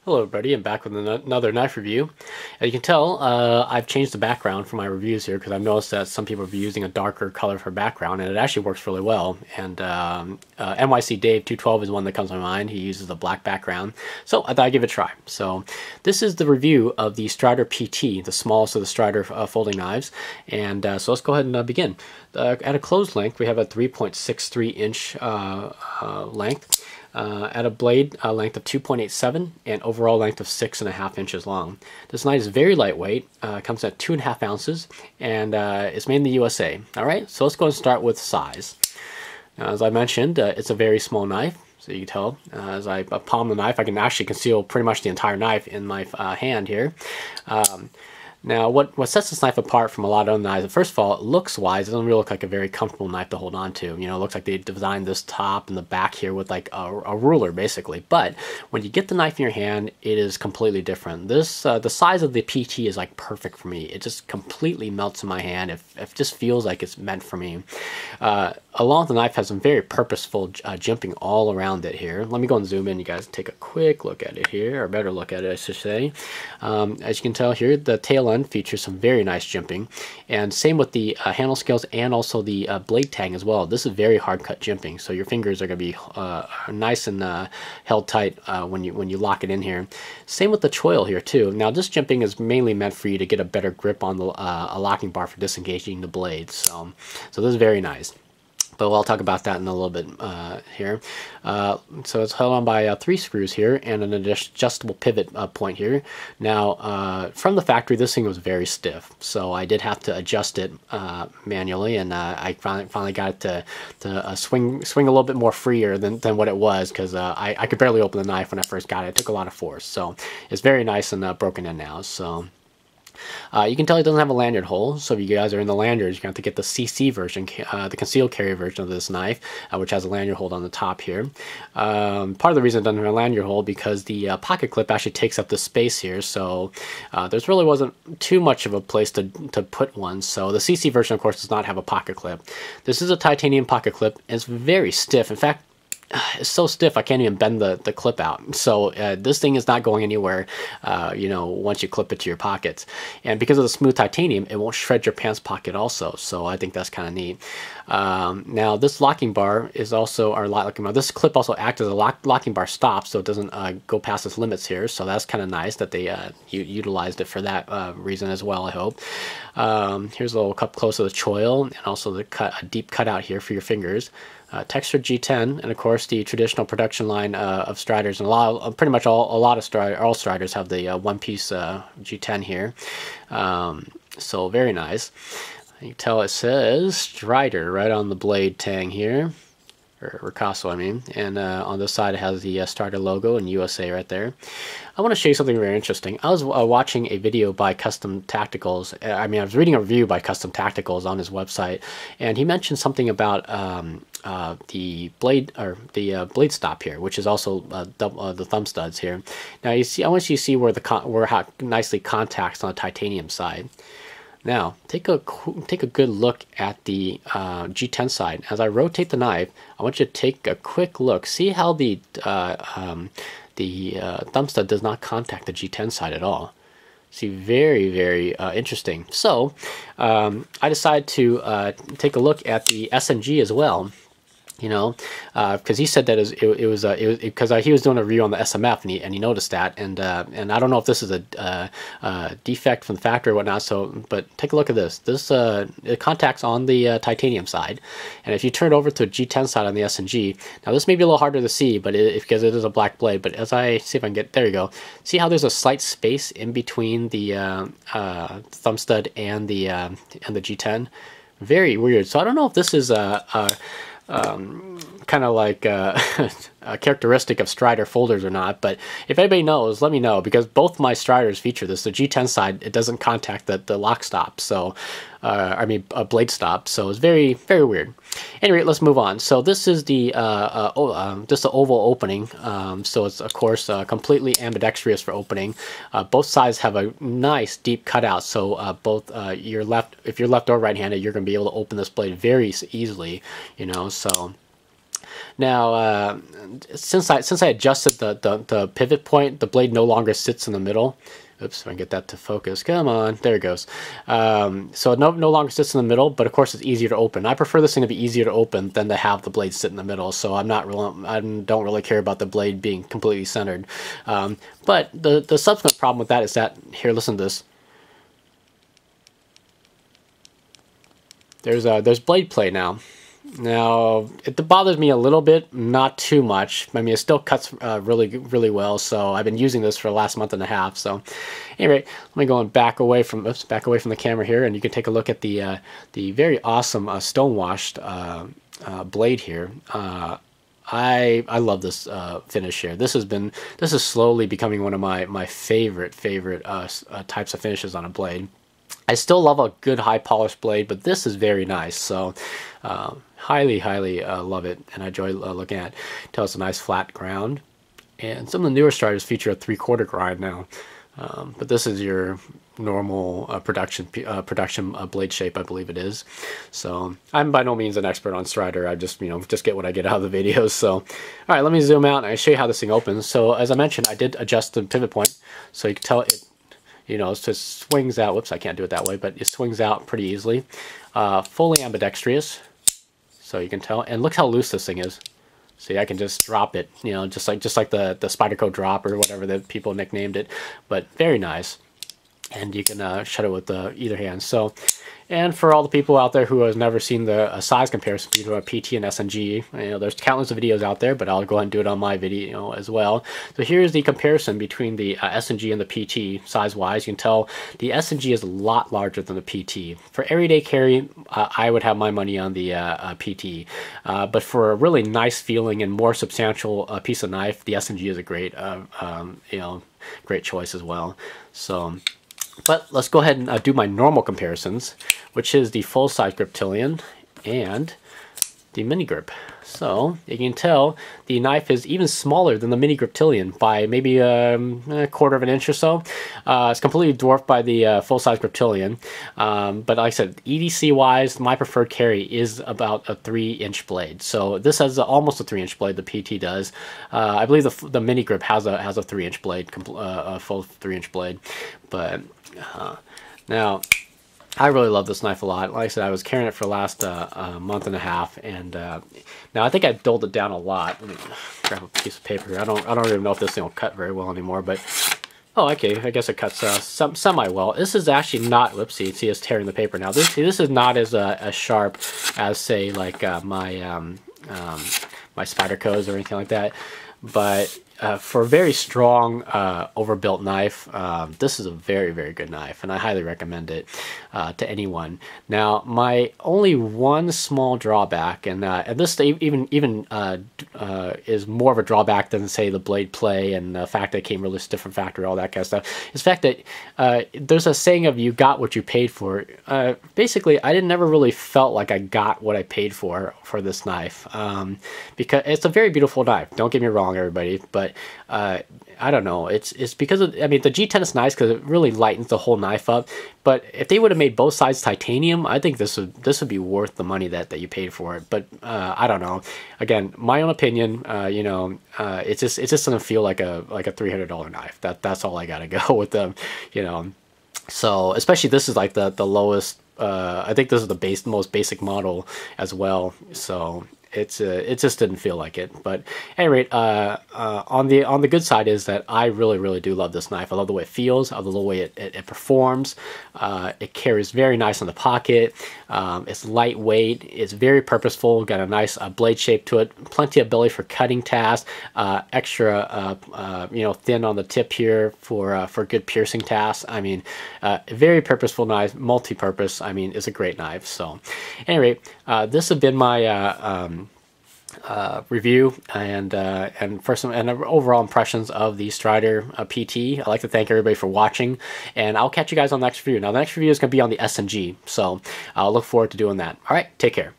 Hello everybody, I'm back with another knife review. As you can tell, I've changed the background for my reviews here because I've noticed that some people are using a darker color for background, and it actually works really well. And NYC Dave 212 is one that comes to my mind. He uses a black background, so I thought I'd give it a try. So this is the review of the Strider PT, the smallest of the Strider folding knives. And so let's go ahead and begin. At a closed length, we have a 3.63 inch length. At a blade length of 2.87 and overall length of 6.5 inches long. This knife is very lightweight, comes at 2.5 ounces, and it's made in the USA. Alright, so let's go and start with size. Now, as I mentioned, it's a very small knife, so you can tell as I palm the knife, I can actually conceal pretty much the entire knife in my hand here. Now, what sets this knife apart from a lot of other knives, first of all, looks-wise, it doesn't really look like a very comfortable knife to hold on to. You know, it looks like they designed this top and the back here with like a ruler, basically. But when you get the knife in your hand, it is completely different. This, the size of the PT is like perfect for me. It just completely melts in my hand. It just feels like it's meant for me. Along with the knife has some very purposeful jimping all around it here. Let me go and zoom in. You guys take a quick look at it here, or better look at it, I should say. As you can tell here, the tail end features some very nice jimping, and same with the handle scales and also the blade tang as well. This is very hard cut jimping, so your fingers are going to be nice and held tight when you lock it in here. Same with the choil here too. Now this jimping is mainly meant for you to get a better grip on the a locking bar for disengaging the blades. So this is very nice. But I'll talk about that in a little bit here. So it's held on by 3 screws here and an adjustable pivot point here. Now, from the factory, this thing was very stiff, so I did have to adjust it manually, and I finally got it to swing a little bit more freer than what it was, because I could barely open the knife when I first got it. It took a lot of force, so it's very nice and broken in now. So. You can tell it doesn't have a lanyard hole, so if you guys are in the lanyards, you're going to have to get the CC version, the concealed carry version of this knife, which has a lanyard hole on the top here. Part of the reason it doesn't have a lanyard hole because the pocket clip actually takes up the space here, so there's really wasn't too much of a place to put one. So the CC version, of course, does not have a pocket clip. This is a titanium pocket clip, and it's very stiff. In fact, it's so stiff I can't even bend the clip out. So this thing is not going anywhere, you know, once you clip it to your pockets. And because of the smooth titanium, it won't shred your pants pocket also. So I think that's kind of neat. Now this locking bar is also our locking bar. This clip also acts as a locking bar stop, so it doesn't go past its limits here. So that's kind of nice that they utilized it for that reason as well, I hope. Here's a little up close of the choil, and also a deep cutout here for your fingers. Textured G10, and of course the traditional production line of Striders, and pretty much all Striders have the one-piece G10 here. So very nice. You can tell it says Strider right on the blade tang here, or Ricasso, I mean, and on this side it has the Strider logo and USA right there. I want to show you something very interesting. I was watching a video by Custom Tacticals. I mean, I was reading a review by Custom Tacticals on his website, and he mentioned something about the blade, or the blade stop here, which is also the thumb studs here. Now you see, I want you to see where how nicely contacts on the titanium side. Now, take a good look at the G10 side. As I rotate the knife, I want you to take a quick look. See how the thumb stud does not contact the G10 side at all. See, very, very interesting. So, I decided to take a look at the SMG as well. You know, because he said that it was because he was doing a review on the SMF, and he noticed that, and I don't know if this is a defect from the factory or whatnot. So, but take a look at this. This it contacts on the titanium side, and if you turn it over to a G10 side on the SMG, now this may be a little harder to see, but because it is a black blade. But as I see if I can get, there you go. See how there's a slight space in between the thumb stud and the G10. Very weird. So I don't know if this is kind of like a characteristic of Strider folders or not, but if anybody knows, let me know, because both my Striders feature this. The G10 side, it doesn't contact the lock stop, so I mean a blade stop, so it's very, very weird. Anyway, let's move on. So this is the just the oval opening, so it's of course completely ambidextrous for opening. Both sides have a nice deep cutout, so both if you're left or right-handed, you're going to be able to open this blade very easily, you know. So Now, since I adjusted the pivot point, the blade no longer sits in the middle. Oops, if I can get that to focus. Come on, there it goes. So it no longer sits in the middle, but of course it's easier to open. I prefer this thing to be easier to open than to have the blade sit in the middle. So I don't really care about the blade being completely centered. But the subsequent problem with that is that, here, listen to this. There's blade play now. Now, it bothers me a little bit, not too much. I mean, it still cuts really well, so I've been using this for the last month and a half. So, anyway, let me go back away from the camera here, and you can take a look at the very awesome stonewashed blade here. I love this finish here. This is slowly becoming one of my favorite types of finishes on a blade. I still love a good high polished blade, but this is very nice. So highly love it, and I enjoy looking at it. Tell it's a nice flat ground, and some of the newer Striders feature a 3/4 grind now, but this is your normal production blade shape, I believe it is. So I'm by no means an expert on Strider. I just get what I get out of the videos. So all right, let me zoom out and I show you how this thing opens. So as I mentioned, I did adjust the pivot point, so you can tell it. So it swings out. Whoops, I can't do it that way, but it swings out pretty easily. Fully ambidextrous, so you can tell. And look how loose this thing is. See, I can just drop it, just like the Spyderco drop or whatever that people nicknamed it. But very nice. And you can shut it with either hand. So, and for all the people out there who has never seen the size comparison between a PT and SNG, there's countless of videos out there, but I'll go ahead and do it on my video as well. So here's the comparison between the SNG and the PT size-wise. You can tell the SNG is a lot larger than the PT. For everyday carry, I would have my money on the PT. But for a really nice feeling and more substantial piece of knife, the SNG is a great, great choice as well. So. But let's go ahead and do my normal comparisons, which is the full-size Griptilian and the mini grip. So you can tell the knife is even smaller than the mini Griptilian by maybe a 1/4 of an inch or so. It's completely dwarfed by the full-size Griptilian. But like I said, EDC-wise, my preferred carry is about a 3-inch blade. So this has almost a 3-inch blade. The PT does. I believe the mini grip has a 3-inch blade, a full 3-inch blade. But now, I really love this knife a lot. Like I said, I was carrying it for the last month and a half, and now I think I dulled it down a lot. Let me grab a piece of paper here. I don't even know if this thing will cut very well anymore, but oh, okay. I guess it cuts semi well. This is actually not. Whoopsie! See, it's tearing the paper now. This is not as sharp as say like my my Spydercos or anything like that, but. For a very strong overbuilt knife, this is a very good knife, and I highly recommend it to anyone. Now, my only one small drawback, and this even is more of a drawback than say the blade play and the fact that it came really stiff from factory, all that kind of stuff, is the fact that there's a saying of you got what you paid for. Basically, I never really felt like I got what I paid for this knife, because it's a very beautiful knife. Don't get me wrong, everybody, but I don't know. It's because of, I mean, the G10 is nice because it really lightens the whole knife up. But if they would have made both sides titanium, I think this would be worth the money that you paid for it. But I don't know. Again, my own opinion. It just doesn't feel like a $300 knife. That's all I gotta go with them. So especially this is like the lowest. I think this is the most basic model as well. So. It just didn't feel like it. But at any rate, on the good side is that I really do love this knife. I love the way it feels. I love the way it performs. It carries very nice in the pocket. It's lightweight. It's very purposeful. Got a nice blade shape to it. Plenty of belly for cutting tasks. Extra thin on the tip here for good piercing tasks. I mean, very purposeful knife, multi-purpose. I mean, it's a great knife. So, at any rate, this has been my review and overall impressions of the Strider PT. I'd like to thank everybody for watching, and I'll catch you guys on the next review. Now, the next review is going to be on the SNG, so I'll look forward to doing that. All right, take care.